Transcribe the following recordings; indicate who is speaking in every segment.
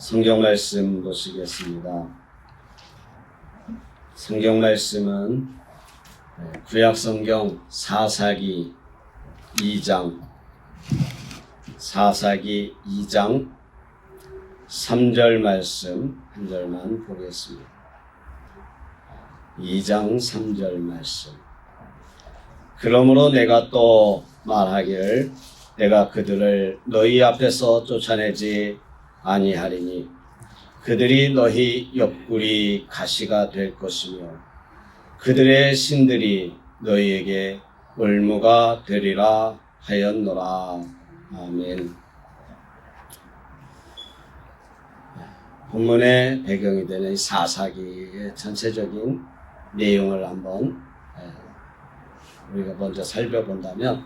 Speaker 1: 성경 말씀 보시겠습니다. 성경 말씀은 구약 성경 사사기 2장 3절 말씀 한 절만 보겠습니다. 2장 3절 말씀. 그러므로 내가 또 말하기를 내가 그들을 너희 앞에서 쫓아내지 아니하리니 그들이 너희 옆구리 가시가 될 것이며 그들의 신들이 너희에게 올무가 되리라 하였노라. 아멘. 본문의 배경이 되는 사사기의 전체적인 내용을 한번 우리가 먼저 살펴본다면,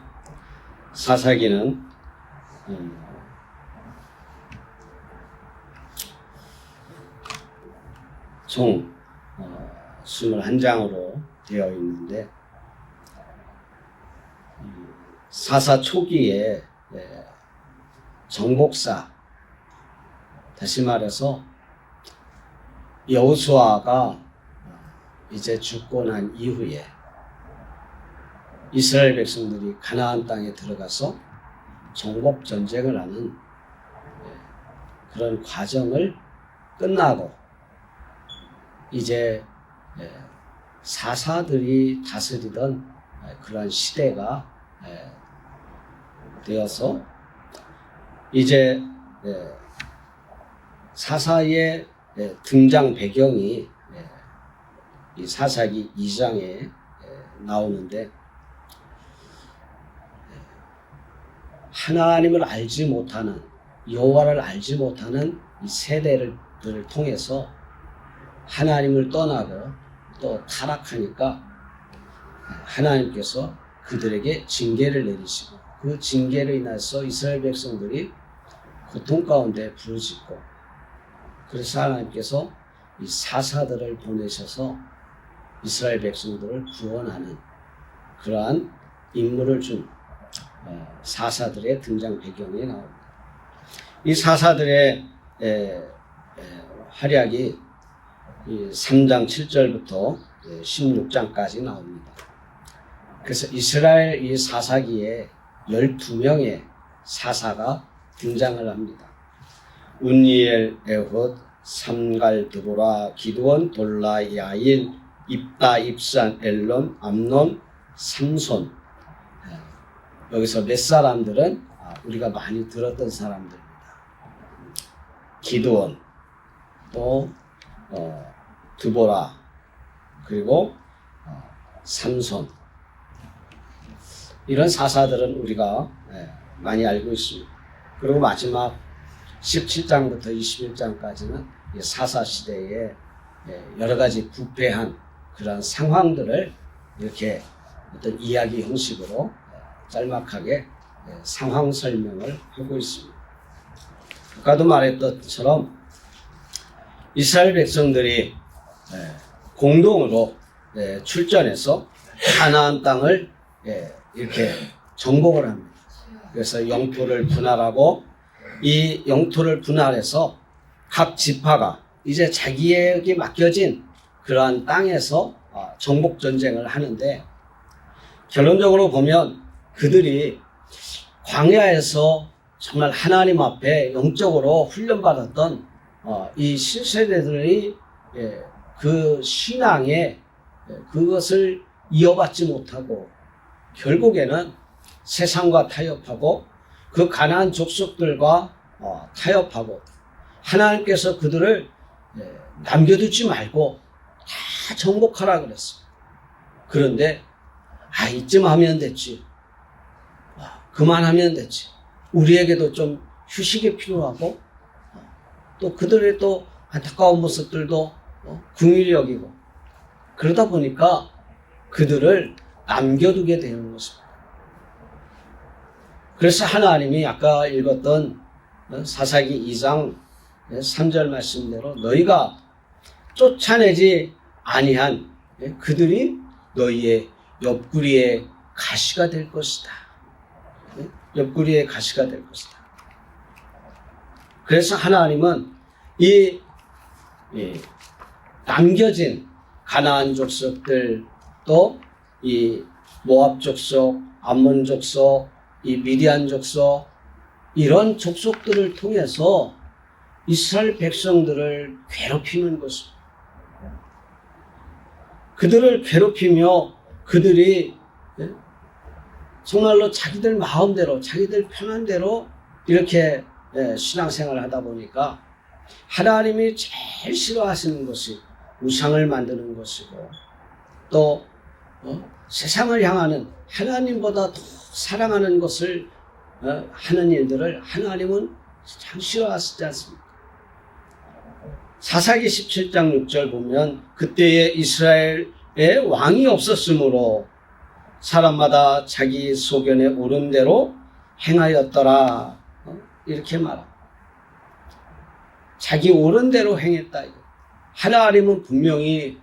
Speaker 1: 사사기는 총 21장으로 되어 있는데, 사사 초기에 정복사, 다시 말해서 여호수아가 이제 죽고 난 이후에 이스라엘 백성들이 가나안 땅에 들어가서 정복 전쟁을 하는 그런 과정을 끝나고 이제 사사들이 다스리던 그러한 시대가 되어서 이제 사사의 등장 배경이 이 사사기 2장에 나오는데, 하나님을 알지 못하는, 여호와를 알지 못하는 이 세대를 통해서 하나님을 떠나고 또 타락하니까 하나님께서 그들에게 징계를 내리시고, 그 징계로 인해서 이스라엘 백성들이 고통 가운데 부르짖고, 그래서 하나님께서 이 사사들을 보내셔서 이스라엘 백성들을 구원하는 그러한 임무를 준 사사들의 등장 배경이 나옵니다. 이 사사들의 활약이 3장 7절부터 16장까지 나옵니다. 그래서 이스라엘 이 사사기에 12명의 사사가 등장을 합니다. 운니엘, 에훗, 삼갈, 드보라, 기드온, 돌라, 야일, 입다, 입산, 엘론, 암논, 삼손. 여기서 몇 사람들은 우리가 많이 들었던 사람들입니다. 기드온, 또 드보라, 그리고 삼손. 이런 사사들은 우리가 많이 알고 있습니다. 그리고 마지막 17장부터 21장까지는 사사 시대에 여러 가지 부패한 그런 상황들을 이렇게 어떤 이야기 형식으로 짤막하게 상황 설명을 하고 있습니다. 아까도 말했던 것처럼 이스라엘 백성들이 공동으로 출전해서 가나안 땅을 이렇게 정복을 합니다. 그래서 영토를 분할하고, 이 영토를 분할해서 각 지파가 이제 자기에게 맡겨진 그러한 땅에서 정복 전쟁을 하는데, 결론적으로 보면 그들이 광야에서 정말 하나님 앞에 영적으로 훈련받았던 이 신세대들이 그 신앙에 그것을 이어받지 못하고 결국에는 세상과 타협하고 그 가나안 족속들과 타협하고, 하나님께서 그들을 남겨두지 말고 다 정복하라 그랬어요. 그런데 이쯤 하면 됐지, 그만하면 됐지, 우리에게도 좀 휴식이 필요하고, 또 그들의 또 안타까운 모습들도 긍휼히 여기고, 그러다 보니까 그들을 남겨두게 되는 것입니다. 그래서 하나님이 아까 읽었던 사사기 2장 3절 말씀대로 너희가 쫓아내지 아니한 그들이 너희의 옆구리에 가시가 될 것이다. 옆구리에 가시가 될 것이다. 그래서 하나님은 이 남겨진 가나안 족속들, 또 이 모압 족속, 암몬 족속, 이 미디안 족속, 이런 족속들을 통해서 이스라엘 백성들을 괴롭히는 것입니다. 그들을 괴롭히며 그들이 정말로 자기들 마음대로, 자기들 편한 대로 이렇게 신앙생활을 하다 보니까 하나님이 제일 싫어하시는 것이 우상을 만드는 것이고, 또 세상을 향하는, 하나님보다 더 사랑하는 것을 하는 일들을 하나님은 참 싫어하시지 않습니까? 사사기 17장 6절 보면 그때에 이스라엘에 왕이 없었으므로 사람마다 자기 소견에 오른 대로 행하였더라, 이렇게 말합니다. 자기 옳은 대로 행했다. 하나님은 분명히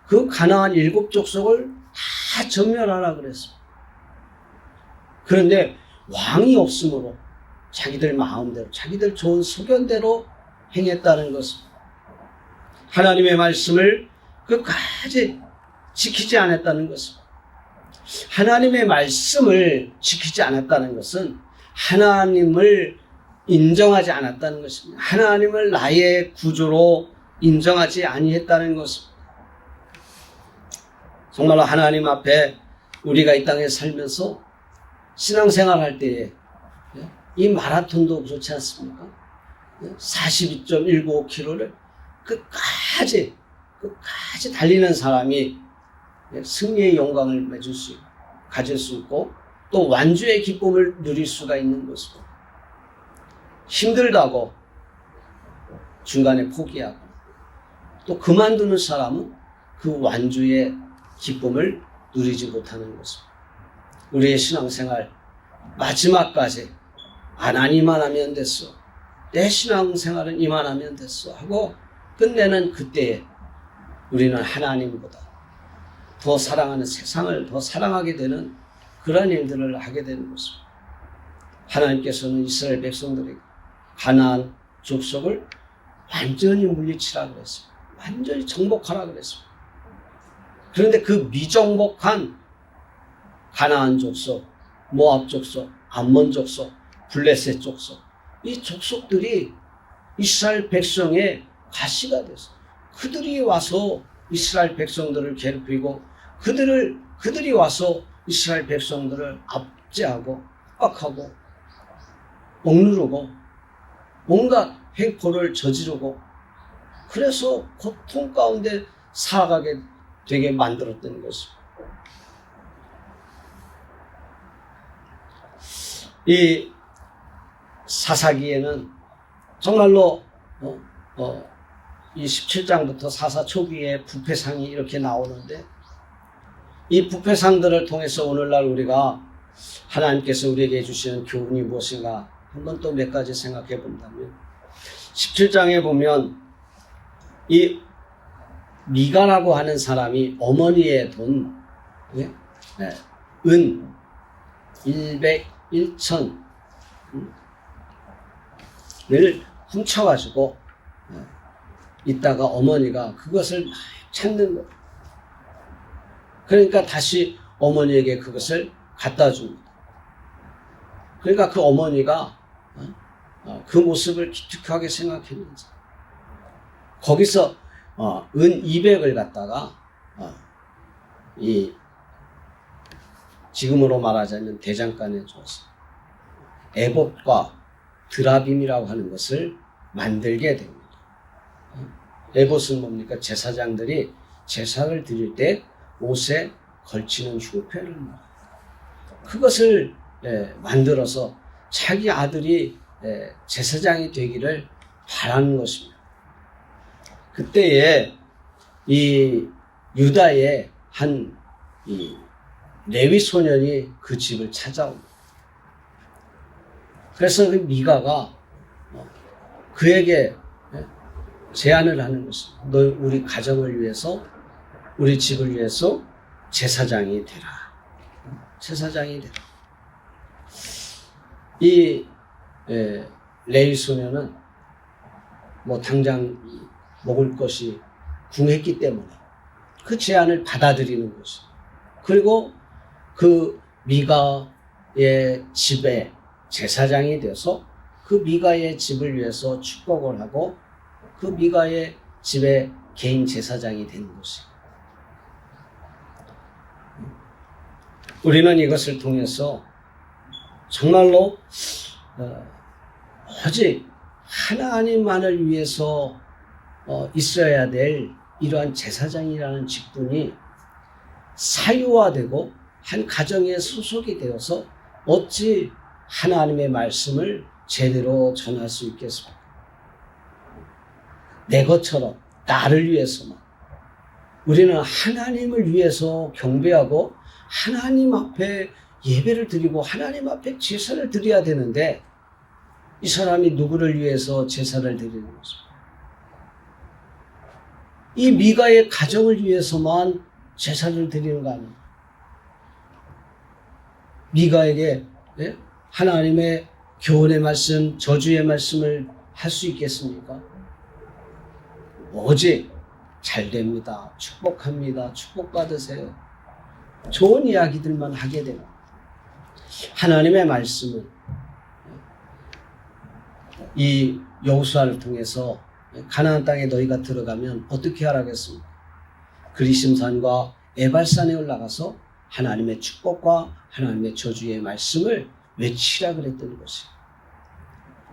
Speaker 1: 그 가나안 7족속을 다 전멸하라 그랬습니다. 그런데 왕이 없으므로 자기들 마음대로, 자기들 좋은 소견대로 행했다는 것입니다. 하나님의 말씀을 끝까지 지키지 않았다는 것입니다. 하나님의 말씀을 지키지 않았다는 것은 하나님을 인정하지 않았다는 것입니다. 하나님을 나의 구주로 인정하지 아니했다는 것입니다. 정말로 하나님 앞에 우리가 이 땅에 살면서 신앙생활할 때에 이 마라톤도 그렇지 않습니까? 42.195km를 끝까지 달리는 사람이 승리의 영광을 가질 수 있고, 또 완주의 기쁨을 누릴 수가 있는 것이고, 힘들다고 중간에 포기하고 또 그만두는 사람은 그 완주의 기쁨을 누리지 못하는 것입니다. 우리의 신앙생활 마지막까지 난 이만하면 됐어, 내 신앙생활은 이만하면 됐어 하고 끝내는 그때에 우리는 하나님보다 더 사랑하는 세상을 더 사랑하게 되는 그런 일들을 하게 되는 것입니다. 하나님께서는 이스라엘 백성들에게 가나안 족속을 완전히 물리치라 그랬습니다. 완전히 정복하라 그랬습니다. 그런데 그 미정복한 가나안 족속, 모압 족속, 암몬 족속, 블레셋 족속, 이 족속들이 이스라엘 백성의 가시가 됐어요. 그들이 와서 이스라엘 백성들을 괴롭히고, 그들이 와서 이스라엘 백성들을 압제하고 압박하고 억누르고 온갖 횡포를 저지르고, 그래서 고통 가운데 살아가게 되게 만들었던 것입니다. 이 사사기에는 정말로 이 17장부터 사사 초기에 부패상이 이렇게 나오는데, 이 부패상들을 통해서 오늘날 우리가 하나님께서 우리에게 주시는 교훈이 무엇인가 한번 또 몇 가지 생각해 본다면, 17장에 보면 이 미가라고 하는 사람이 어머니의 돈, 은 100을 훔쳐가지고 있다가 어머니가 그것을 막 찾는 거예요. 그러니까 다시 어머니에게 그것을 갖다 줍니다. 그러니까 그 어머니가 그 모습을 기특하게 생각했는지 거기서 은 200을 갖다가 이 지금으로 말하자면 대장간에 줘서 에봇과 드라빔이라고 하는 것을 만들게 됩니다. 에봇은 뭡니까? 제사장들이 제사를 드릴 때 옷에 걸치는 흉패를 말합니다. 그것을 만들어서 자기 아들이 제사장이 되기를 바라는 것입니다. 그때에 이 유다의 한 레위 소년이 그 집을 찾아옵니다. 그래서 그 미가가 그에게 제안을 하는 것입니다. 너 우리 가정을 위해서, 우리 집을 위해서 제사장이 되라. 제사장이 되라. 이 레위 소년은 뭐 당장 먹을 것이 궁했기 때문에 그 제안을 받아들이는 것이. 그리고 그 미가의 집에 제사장이 되어서 그 미가의 집을 위해서 축복을 하고 그 미가의 집에 개인 제사장이 되는 것이. 우리는 이것을 통해서 정말로 오직 하나님만을 위해서 있어야 될 이러한 제사장이라는 직분이 사유화되고 한 가정에 소속이 되어서 어찌 하나님의 말씀을 제대로 전할 수 있겠습니까? 내 것처럼 나를 위해서만. 우리는 하나님을 위해서 경배하고 하나님 앞에 예배를 드리고 하나님 앞에 제사를 드려야 되는데 이 사람이 누구를 위해서 제사를 드리는 것입니까? 이 미가의 가정을 위해서만 제사를 드리는 거 아닙니까? 미가에게 하나님의 교훈의 말씀, 저주의 말씀을 할 수 있겠습니까? 오직 잘 됩니다. 축복합니다. 축복받으세요. 좋은 이야기들만 하게 됩니다. 하나님의 말씀은 이 여호수아를 통해서 가나안 땅에 너희가 들어가면 어떻게 하라겠습니까? 그리심산과 에발산에 올라가서 하나님의 축복과 하나님의 저주의 말씀을 외치라 그랬던 것이에요.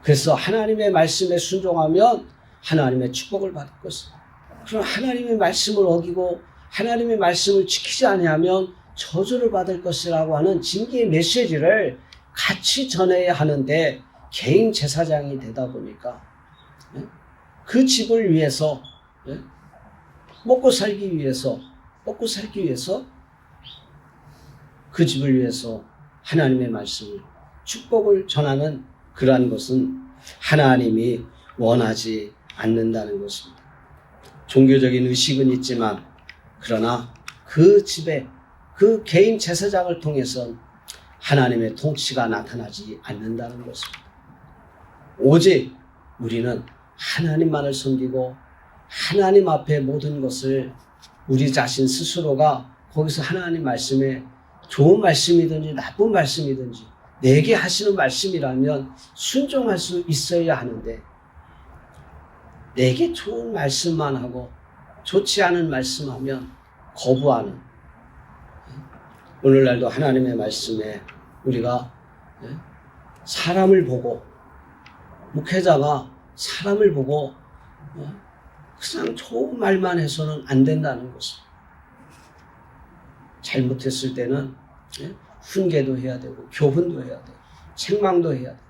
Speaker 1: 그래서 하나님의 말씀에 순종하면 하나님의 축복을 받을 것이다. 그럼 하나님의 말씀을 어기고 하나님의 말씀을 지키지 아니하면 저주를 받을 것이라고 하는 징계의 메시지를 같이 전해야 하는데 개인 제사장이 되다 보니까 그 집을 위해서 먹고 살기 위해서 그 집을 위해서 하나님의 말씀을 축복을 전하는 그러한 것은 하나님이 원하지 않는다는 것입니다. 종교적인 의식은 있지만 그러나 그 집에 그 개인 제사장을 통해서 하나님의 통치가 나타나지 않는다는 것입니다. 오직 우리는 하나님만을 섬기고 하나님 앞에 모든 것을 우리 자신 스스로가 거기서 하나님 말씀에 좋은 말씀이든지 나쁜 말씀이든지 내게 하시는 말씀이라면 순종할 수 있어야 하는데 내게 좋은 말씀만 하고 좋지 않은 말씀하면 거부하는, 오늘날도 하나님의 말씀에 우리가 사람을 보고, 목회자가 사람을 보고 그냥 좋은 말만 해서는 안 된다는 것입니다. 잘못했을 때는 훈계도 해야 되고 교훈도 해야 되고 책망도 해야 되고,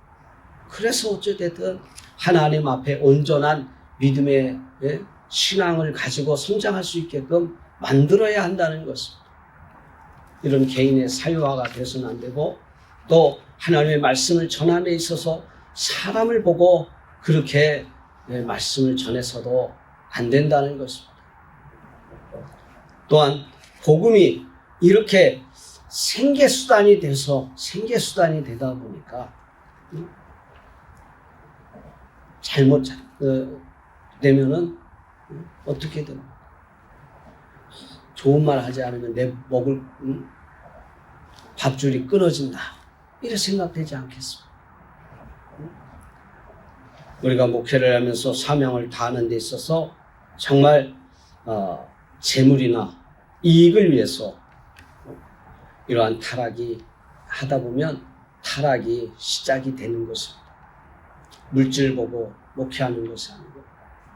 Speaker 1: 그래서 어찌됐든 하나님 앞에 온전한 믿음의 신앙을 가지고 성장할 수 있게끔 만들어야 한다는 것입니다. 이런 개인의 사유화가 돼서는 안 되고, 또 하나님의 말씀을 전함에 있어서 사람을 보고 그렇게 말씀을 전해서도 안 된다는 것입니다. 또한 복음이 이렇게 생계수단이 되다 보니까 잘못 되면은 어떻게 됩니까? 좋은 말 하지 않으면 내 먹을 밥줄이 끊어진다, 이렇게 생각되지 않겠습니까? 우리가 목회를 하면서 사명을 다하는 데 있어서 정말 재물이나 이익을 위해서 이러한 타락이 하다 보면 타락이 시작이 되는 것입니다. 물질 보고 목회하는 것이 아니고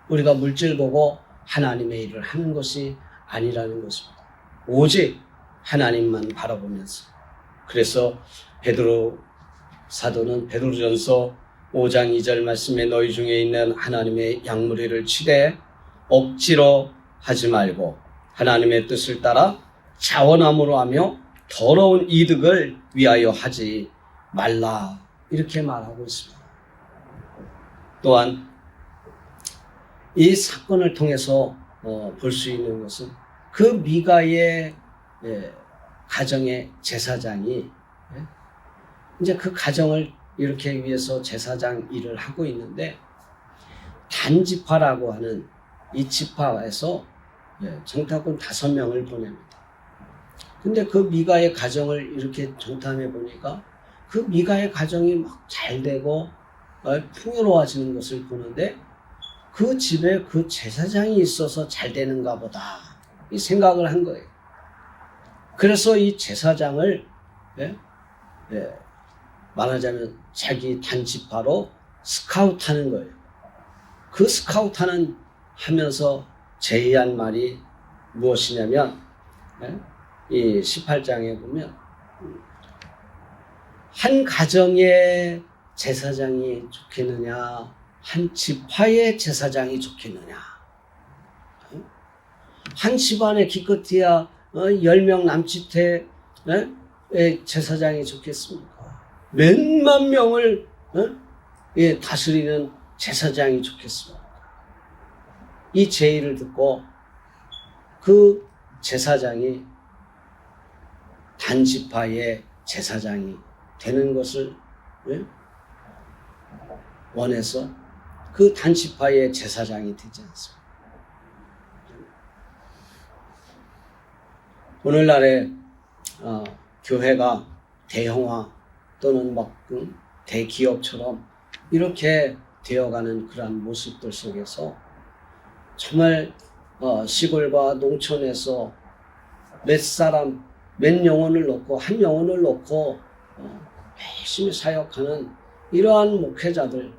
Speaker 1: 우리가 물질 보고 하나님의 일을 하는 것이 아니라는 것입니다. 오직 하나님만 바라보면서. 그래서 베드로 사도는 베드로전서 5장 2절 말씀에 너희 중에 있는 하나님의 양무리를 치되 억지로 하지 말고 하나님의 뜻을 따라 자원함으로 하며 더러운 이득을 위하여 하지 말라, 이렇게 말하고 있습니다. 또한 이 사건을 통해서 볼 수 있는 것은 그 미가의 가정의 제사장이 이제 그 가정을 이렇게 위해서 제사장 일을 하고 있는데 단지파라고 하는 이 지파에서 정탐꾼 5명을 보냅니다. 근데 그 미가의 가정을 이렇게 정탐해 보니까 그 미가의 가정이 막 잘 되고 풍요로워지는 것을 보는데 그 집에 그 제사장이 있어서 잘 되는가 보다 이 생각을 한 거예요. 그래서 이 제사장을 말하자면 자기 단지파로 스카우트하는 거예요. 그 스카우트하는 하면서 제의한 말이 무엇이냐면 이 18장에 보면 한 가정의 제사장이 좋겠느냐 한 지파의 제사장이 좋겠느냐 한 집안에 기껏해야 10명 남짓의 제사장이 좋겠습니까? 몇만 명을 다스리는 제사장이 좋겠습니까? 이 제의를 듣고 그 제사장이 단지파의 제사장이 되는 것을 원해서 그 단지파의 제사장이 되지 않습니다. 오늘날의 교회가 대형화 또는 대기업처럼 이렇게 되어가는 그러한 모습들 속에서 정말 시골과 농촌에서 몇 영혼을 놓고 한 영혼을 놓고 열심히 사역하는 이러한 목회자들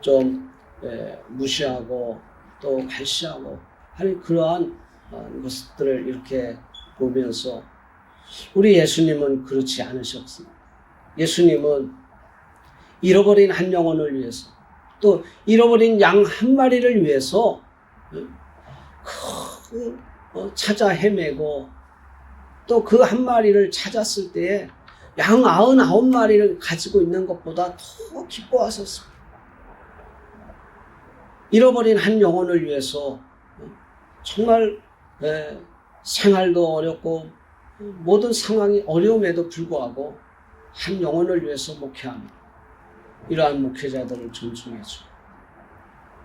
Speaker 1: 좀 무시하고 또 갈시하고 하는 그러한 것들을 이렇게 보면서 우리 예수님은 그렇지 않으셨습니다. 예수님은 잃어버린 한 영혼을 위해서 또 잃어버린 양 한 마리를 위해서 찾아 헤매고 또 그 한 마리를 찾았을 때에 양 99마리를 가지고 있는 것보다 더 기뻐하셨습니다. 잃어버린 한 영혼을 위해서 정말 생활도 어렵고 모든 상황이 어려움에도 불구하고 한 영혼을 위해서 목회하는 이러한 목회자들을 존중해주고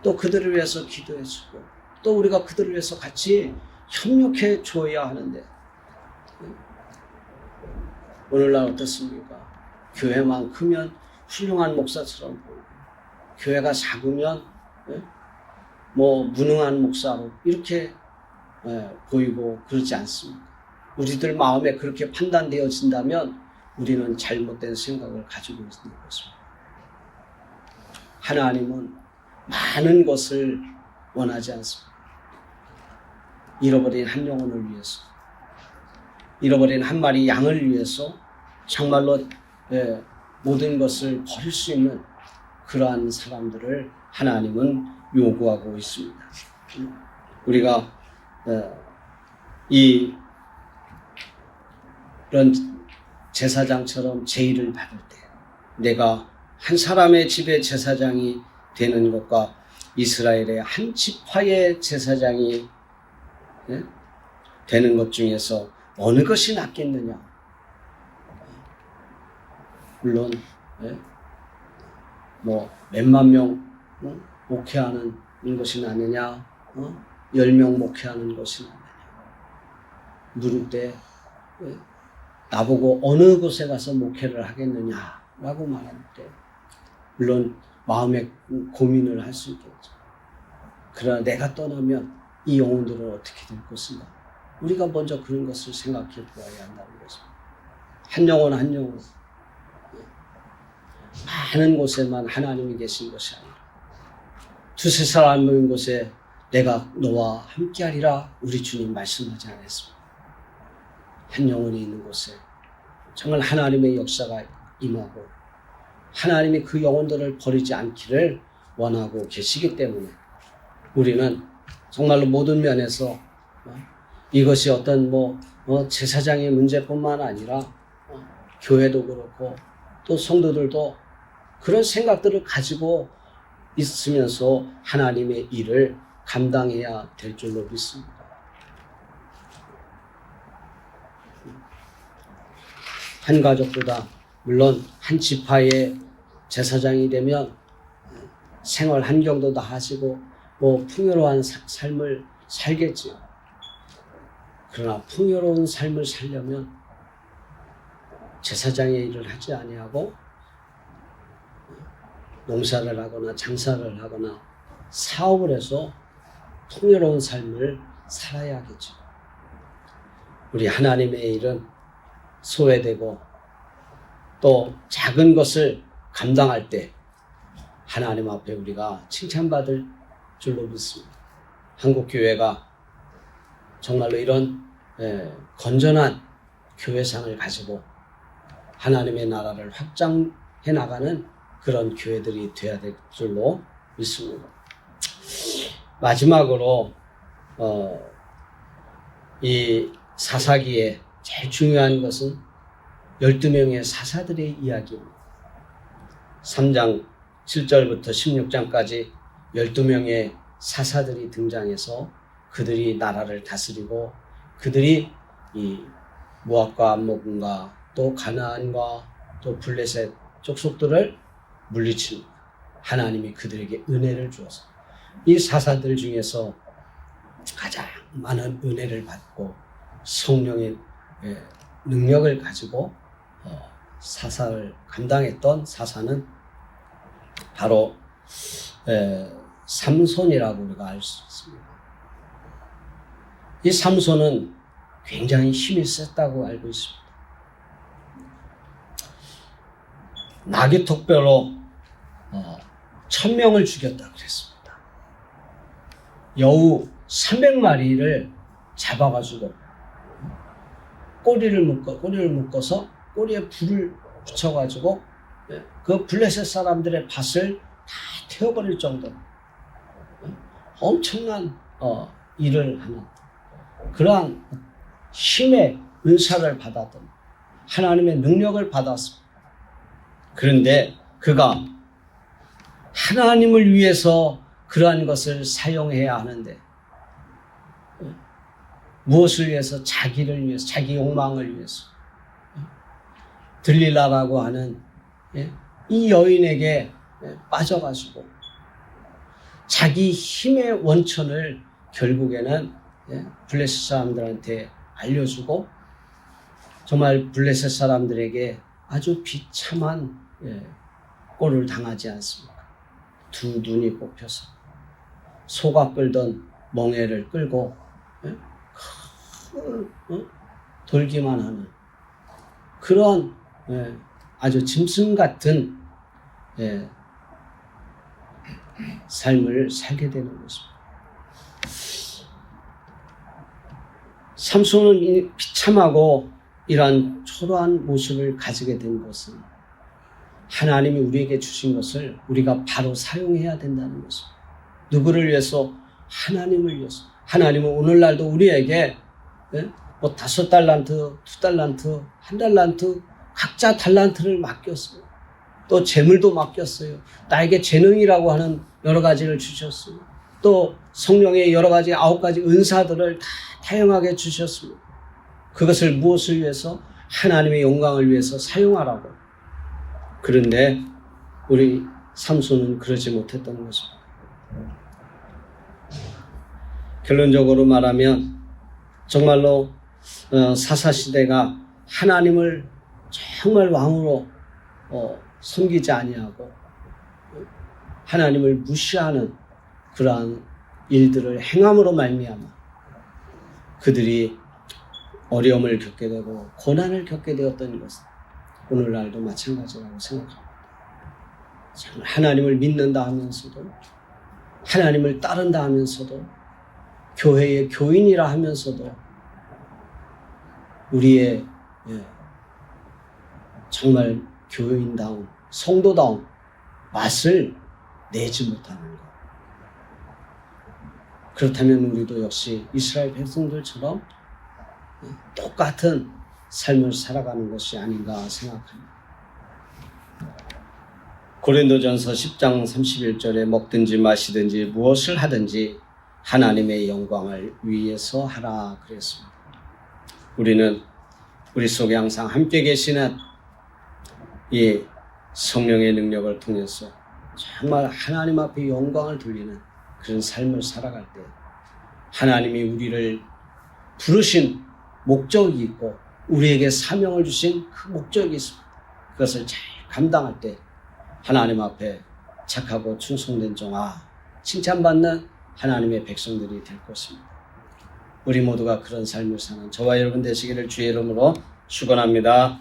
Speaker 1: 또 그들을 위해서 기도해주고 또 우리가 그들을 위해서 같이 협력해 줘야 하는데 오늘날 어떻습니까? 교회만 크면 훌륭한 목사처럼 보이고 교회가 작으면 무능한 목사로 이렇게 보이고 그렇지 않습니다. 우리들 마음에 그렇게 판단되어진다면 우리는 잘못된 생각을 가지고 있는 것입니다. 하나님은 많은 것을 원하지 않습니다. 잃어버린 한 영혼을 위해서, 잃어버린 한 마리 양을 위해서 정말로 모든 것을 버릴 수 있는 그러한 사람들을 하나님은 요구하고 있습니다. 우리가 이런 제사장처럼 제의를 받을 때 내가 한 사람의 집의 제사장이 되는 것과 이스라엘의 한 지파의 제사장이 되는 것 중에서 어느 것이 낫겠느냐? 물론 몇만 명 목회하는 것이 낫느냐? 10명 목회하는 것이 낫느냐? 물을 때 나보고 어느 곳에 가서 목회를 하겠느냐라고 말할 때 물론 마음에 고민을 할 수 있겠죠. 그러나 내가 떠나면 이 영혼들은 어떻게 될 것인가? 우리가 먼저 그런 것을 생각해 보아야 한다는 것입니다. 한 영혼 한 영혼 많은 곳에만 하나님이 계신 것이 아니라 두세 사람 모인 곳에 내가 너와 함께하리라 우리 주님 말씀하지 않았습니다. 한 영혼이 있는 곳에 정말 하나님의 역사가 임하고 하나님이 그 영혼들을 버리지 않기를 원하고 계시기 때문에 우리는 정말로 모든 면에서 이것이 어떤 제사장의 문제뿐만 아니라 교회도 그렇고 또 성도들도 그런 생각들을 가지고 있으면서 하나님의 일을 감당해야 될 줄로 믿습니다. 한 가족보다 물론 한 지파의 제사장이 되면 생활 환경도 나아지고 뭐 풍요로운 삶을 살겠지요. 그러나 풍요로운 삶을 살려면 제사장의 일을 하지 아니하고 농사를 하거나 장사를 하거나 사업을 해서 풍요로운 삶을 살아야겠죠. 우리 하나님의 일은 소외되고 또 작은 것을 감당할 때 하나님 앞에 우리가 칭찬받을 줄로 믿습니다. 한국교회가 정말로 이런 건전한 교회상을 가지고 하나님의 나라를 확장해 나가는 그런 교회들이 되어야 될 줄로 믿습니다. 마지막으로 이 사사기에 제일 중요한 것은 12명의 사사들의 이야기입니다. 3장 7절부터 16장까지 12명의 사사들이 등장해서 그들이 나라를 다스리고 그들이 이 모압과 암몬과 또 가나안과 또 블레셋 족속들을 물리칩니다. 하나님이 그들에게 은혜를 주어서 이 사사들 중에서 가장 많은 은혜를 받고 성령의 능력을 가지고 사사를 감당했던 사사는 바로 삼손이라고 우리가 알 수 있습니다. 이 삼손은 굉장히 힘이 셌다고 알고 있습니다. 나귀톡뼈로 1000명을 죽였다 그랬습니다. 여우 300마리를 잡아가지고 꼬리를 묶어서 꼬리에 불을 붙여가지고 그 블레셋 사람들의 밭을 다 태워버릴 정도로 엄청난 일을 하는 그러한 힘의 은사를 받았던 하나님의 능력을 받았습니다. 그런데 그가 하나님을 위해서 그러한 것을 사용해야 하는데 무엇을 위해서? 자기를 위해서, 자기 욕망을 위해서 들릴라라고 하는 이 여인에게 빠져가지고 자기 힘의 원천을 결국에는 블레셋 사람들한테 알려주고 정말 블레셋 사람들에게 아주 비참한 꼴을 당하지 않습니까? 두 눈이 뽑혀서 소가 끌던 멍에를 끌고 돌기만 하는 그런 아주 짐승 같은 삶을 살게 되는 것입니다. 삼손은 비참하고 이러한 초라한 모습을 가지게 된 것은 하나님이 우리에게 주신 것을 우리가 바로 사용해야 된다는 것입니다. 누구를 위해서? 하나님을 위해서. 하나님은 오늘날도 우리에게 뭐 5달란트, 2달란트, 1달란트 각자 달란트를 맡겼어요. 또 재물도 맡겼어요. 나에게 재능이라고 하는 여러 가지를 주셨어요. 또 성령의 여러 가지 9가지 은사들을 다 다양하게 주셨습니다. 그것을 무엇을 위해서? 하나님의 영광을 위해서 사용하라고. 그런데 우리 삼손은 그러지 못했던 것입니다. 결론적으로 말하면 정말로 사사시대가 하나님을 정말 왕으로 섬기지 아니하고 하나님을 무시하는 그러한 일들을 행함으로 말미암아 그들이 어려움을 겪게 되고 고난을 겪게 되었던 것은 오늘날도 마찬가지라고 생각합니다. 정말 하나님을 믿는다 하면서도 하나님을 따른다 하면서도 교회의 교인이라 하면서도 우리의 정말 교인다운 성도다운 맛을 내지 못하는 것. 그렇다면 우리도 역시 이스라엘 백성들처럼 똑같은 삶을 살아가는 것이 아닌가 생각합니다. 고린도전서 10장 31절에 먹든지 마시든지 무엇을 하든지 하나님의 영광을 위해서 하라 그랬습니다. 우리는 우리 속에 항상 함께 계시는 이 성령의 능력을 통해서 정말 하나님 앞에 영광을 돌리는 그런 삶을 살아갈 때 하나님이 우리를 부르신 목적이 있고 우리에게 사명을 주신 그 목적이 있습니다. 그것을 잘 감당할 때 하나님 앞에 착하고 충성된 종아 칭찬받는 하나님의 백성들이 될 것입니다. 우리 모두가 그런 삶을 사는 저와 여러분 되시기를 주의 이름으로 축원합니다.